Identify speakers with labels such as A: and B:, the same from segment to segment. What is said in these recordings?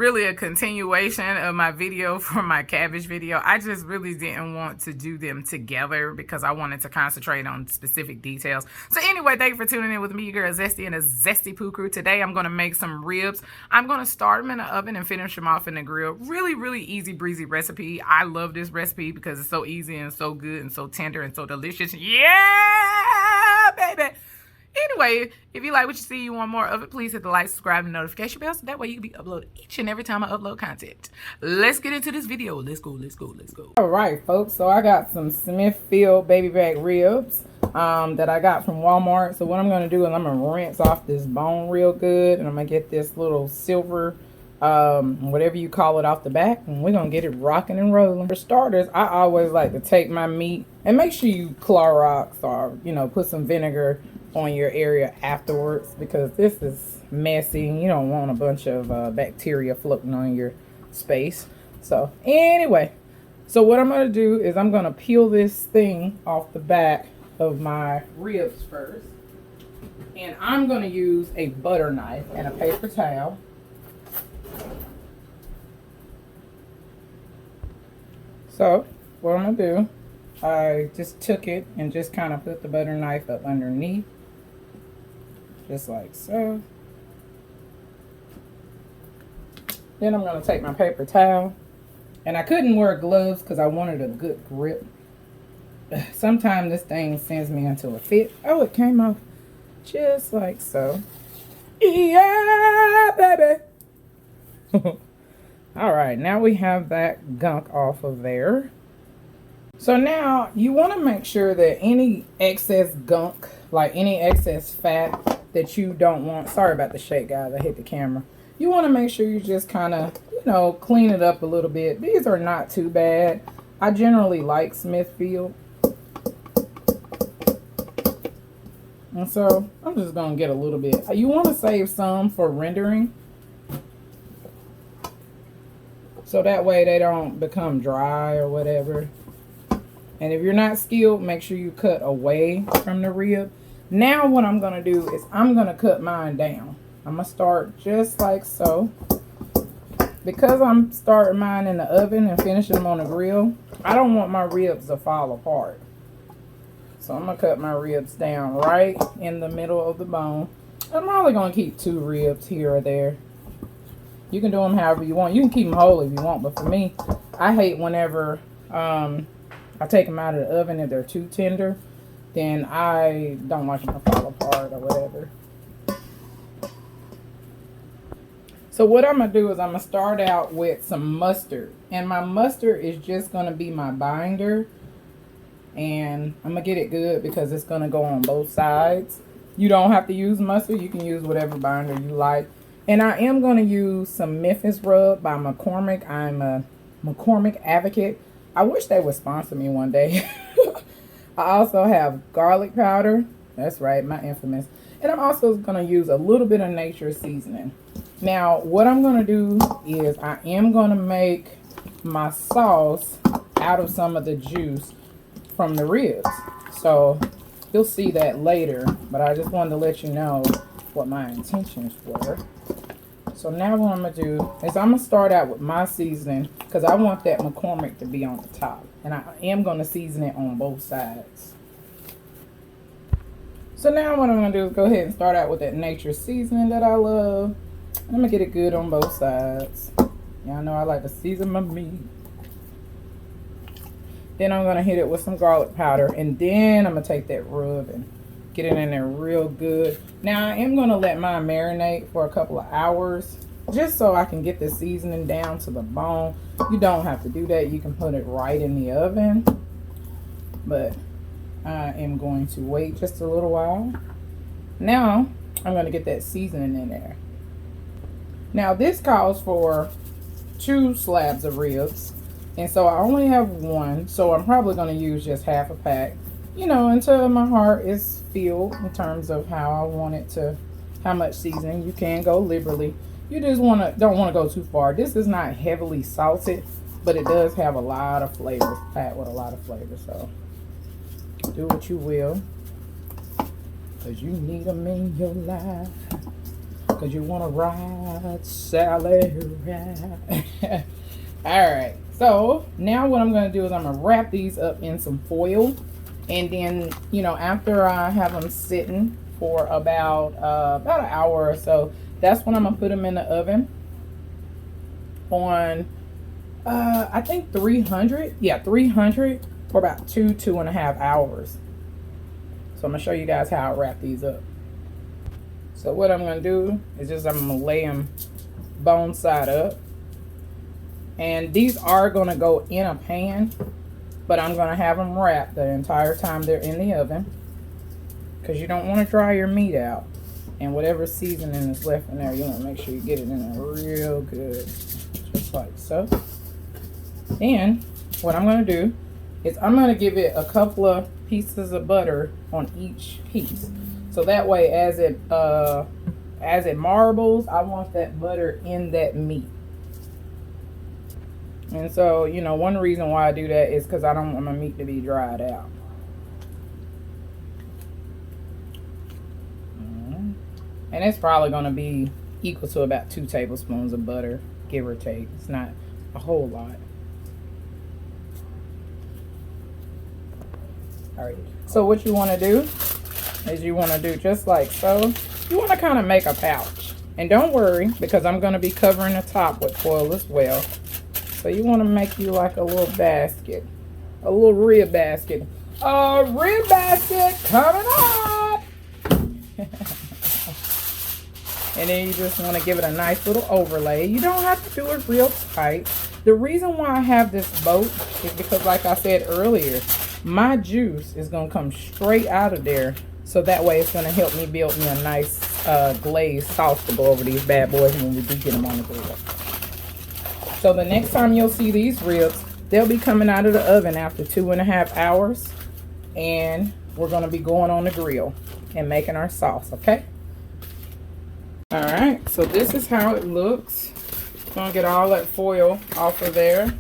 A: really a continuation of my video for my cabbage video. I just really didn't want to do them together because I wanted to concentrate on specific details. So anyway, thank you for tuning in with me, your girl Zesty and the Zesty Pooh Crew. Today I'm going to make some ribs. I'm going to start them in the oven and finish them off in the grill. Really, really easy breezy recipe. I love this recipe because it's so easy and so good and so tender and so delicious. Yeah, baby. Anyway, if you like what you see, you want more of it, please hit the like, subscribe, and notification bell so that way you can be uploaded each and every time I upload content. Let's get into this video. Let's go, let's go, let's go. All right, folks. So I got some Smithfield baby back ribs that I got from Walmart. So what I'm going to do is I'm going to rinse off this bone real good, and I'm going to get this little silver, whatever you call it, off the back, and we're going to get it rocking and rolling. For starters, I always like to take my meat and make sure you Clorox or, you know, put some vinegar on your area afterwards because this is messy. You don't want a bunch of bacteria floating on your space. So anyway, so what I'm going to do is I'm going to peel this thing off the back of my ribs first, and I'm going to use a butter knife and a paper towel. So what I'm going to do, I just took it and just kind of put the butter knife up underneath, just like so. Then I'm going to take my paper towel, and I couldn't wear gloves because I wanted a good grip. Sometimes this thing sends me into a fit. Oh, it came off just like so. Yeah, baby. All right, now we have that gunk off of there. So now you want to make sure that any excess gunk, like any excess fat that you don't want, sorry about the shake, guys, I hit the camera. You want to make sure you just kind of, you know, clean it up a little bit. These are not too bad. I generally like Smithfield. And so I'm just going to get a little bit. You want to save some for rendering, so that way they don't become dry or whatever. And if you're not skilled, make sure you cut away from the rib. Now what I'm going to do is I'm going to cut mine down. I'm going to start just like so. Because I'm starting mine in the oven and finishing them on the grill, I don't want my ribs to fall apart. So I'm going to cut my ribs down right in the middle of the bone. I'm only going to keep 2 ribs here or there. You can do them however you want. You can keep them whole if you want. But for me, I hate whenever I take them out of the oven if they're too tender. Then I don't want them to fall apart or whatever. So what I'm going to do is I'm going to start out with some mustard. And my mustard is just going to be my binder. And I'm going to get it good because it's going to go on both sides. You don't have to use mustard. You can use whatever binder you like. And I am going to use some Memphis Rub by McCormick. I'm a McCormick advocate. I wish they would sponsor me one day. I also have garlic powder. That's right, my infamous. And I'm also going to use a little bit of nature seasoning. Now, what I'm going to do is I am going to make my sauce out of some of the juice from the ribs. So you'll see that later, but I just wanted to let you know what my intentions were. So now what I'm going to do is I'm going to start out with my seasoning because I want that McCormick to be on the top. And I am going to season it on both sides. So now what I'm going to do is go ahead and start out with that nature seasoning that I love. I'm going to get it good on both sides. Y'all know I like to season my meat. Then I'm going to hit it with some garlic powder. And then I'm going to take that rub and get it in there real good. Now I am going to let mine marinate for a couple of hours just so I can get the seasoning down to the bone. You don't have to do that. You can put it right in the oven. But I am going to wait just a little while. Now I'm going to get that seasoning in there. Now this calls for 2 slabs of ribs. And so I only have 1. So I'm probably going to use just half a pack. You know, until my heart is filled in terms of how I want it to, how much seasoning. You can go liberally. You just don't want to go too far. This is not heavily salted, but it does have a lot of flavor, packed with a lot of flavor. So do what you will, because you need them in your life. because you want to ride, Sally, ride. All right, so now what I'm going to do is I'm going to wrap these up in some foil. And then, you know, after I have them sitting for about an hour or so, that's when I'm going to put them in the oven on, I think 300. Yeah, 300 for about 2.5 hours. So I'm going to show you guys how I wrap these up. So what I'm going to do is just I'm going to lay them bone side up. And these are going to go in a pan, but I'm going to have them wrapped the entire time they're in the oven, because you don't want to dry your meat out. And whatever seasoning is left in there, you want to make sure you get it in there real good, just like so. Then what I'm going to do is I'm going to give it a couple of pieces of butter on each piece. So that way as it marbles, I want that butter in that meat. And so, you know, one reason why I do that is because I don't want my meat to be dried out. And it's probably going to be equal to about 2 tablespoons of butter, give or take. It's not a whole lot. All right. So what you want to do is you want to do just like so. You want to kind of make a pouch. And don't worry, because I'm going to be covering the top with foil as well. So you want to make you like a little basket, a little rib basket. Rib basket coming up. And then you just want to give it a nice little overlay. You don't have to do it real tight. The reason why I have this boat is because, like I said earlier, my juice is going to come straight out of there. So that way it's going to help me build me a nice glazed sauce to go over these bad boys when we do get them on the grill. So the next time you'll see these ribs, they'll be coming out of the oven after 2.5 hours. And we're going to be going on the grill and making our sauce, okay? All right, so this is how it looks. Going to get all that foil off of there.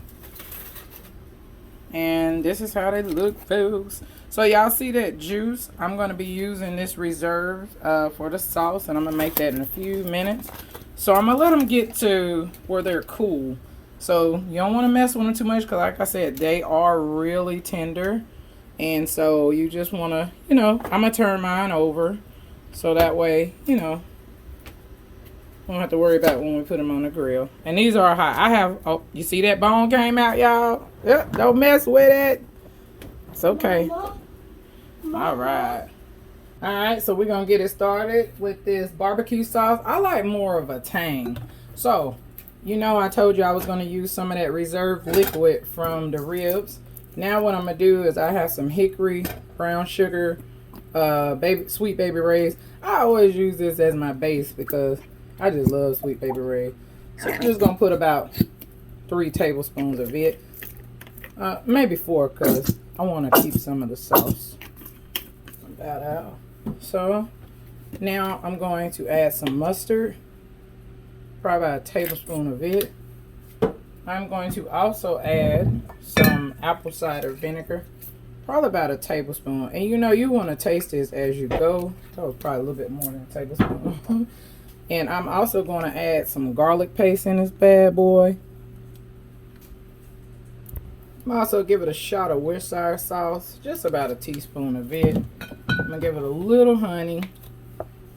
A: And this is how they look, folks. So y'all see that juice? I'm going to be using this reserve for the sauce. And I'm going to make that in a few minutes. So I'm going to let them get to where they're cool. So you don't want to mess with them too much because, like I said, they are really tender. And so you just want to, you know, I'm going to turn mine over. So that way, you know, we don't have to worry about when we put them on the grill. And these are hot. I have, oh, you see that bone came out, y'all? Yep, don't mess with it. It's okay. All right. All right, so we're going to get it started with this barbecue sauce. I like more of a tang. So, you know, I told you I was going to use some of that reserve liquid from the ribs. Now what I'm going to do is I have some hickory, brown sugar, sweet baby rays. I always use this as my base because I just love sweet baby rays. So I'm just going to put about 3 tablespoons of it. Maybe 4 because I want to keep some of the sauce about out. So now I'm going to add some mustard, probably about a tablespoon of it. I'm going to also add some apple cider vinegar, probably about a tablespoon. And you know, you want to taste this as you go. That was probably a little bit more than a tablespoon. And I'm also going to add some garlic paste in this bad boy. I'm also give it a shot of Worcestershire sauce, just about a teaspoon of it. I'm gonna give it a little honey,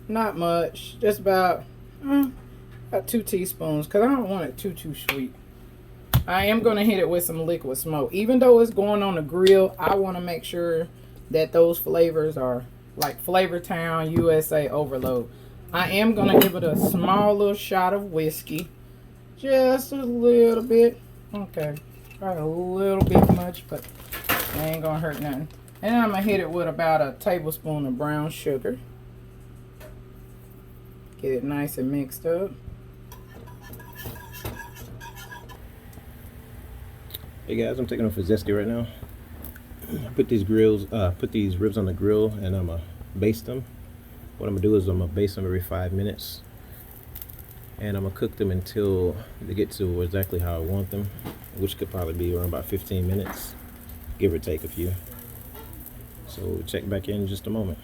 A: not much, just about 2 teaspoons, because I don't want it too sweet. I am gonna hit it with some liquid smoke. Even though it's going on the grill, I want to make sure that those flavors are like Flavor Town USA Overload. I am gonna give it a small little shot of whiskey, just a little bit. Okay. Probably a little bit much, but it ain't gonna hurt nothing. And I'm gonna hit it with about a tablespoon of brown sugar. Get it nice and mixed up.
B: Hey guys, I'm taking them for Zesty right now. Put these ribs on the grill, and I'm gonna baste them. What I'm gonna do is I'm gonna baste them every 5 minutes, and I'm gonna cook them until they get to exactly how I want them, which could probably be around about 15 minutes, give or take a few. So check back in just a moment.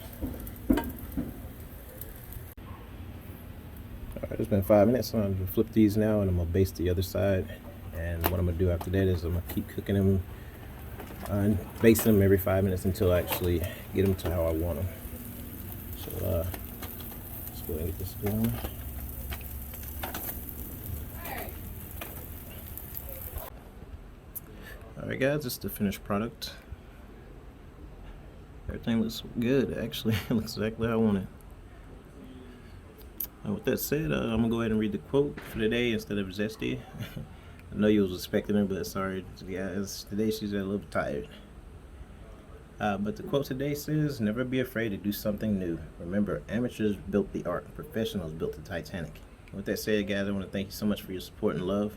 B: Alright, it's been 5 minutes, so I'm gonna flip these now and I'm gonna baste the other side. And what I'm gonna do after that is I'm gonna keep cooking them and basting them every 5 minutes until I actually get them to how I want them. So let's go ahead and get this going. Alright guys, this is the finished product. Everything looks good, actually. It looks exactly how I want it. With that said, I'm gonna go ahead and read the quote for today instead of Zesty. I know you was expecting her, but sorry guys, today she's a little tired. But the quote today says, "Never be afraid to do something new. Remember, amateurs built the Ark, professionals built the Titanic." With that said, guys, I want to thank you so much for your support and love.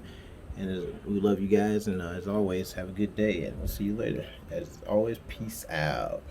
B: And we love you guys, and as always, have a good day, and we'll see you later. As always, peace out.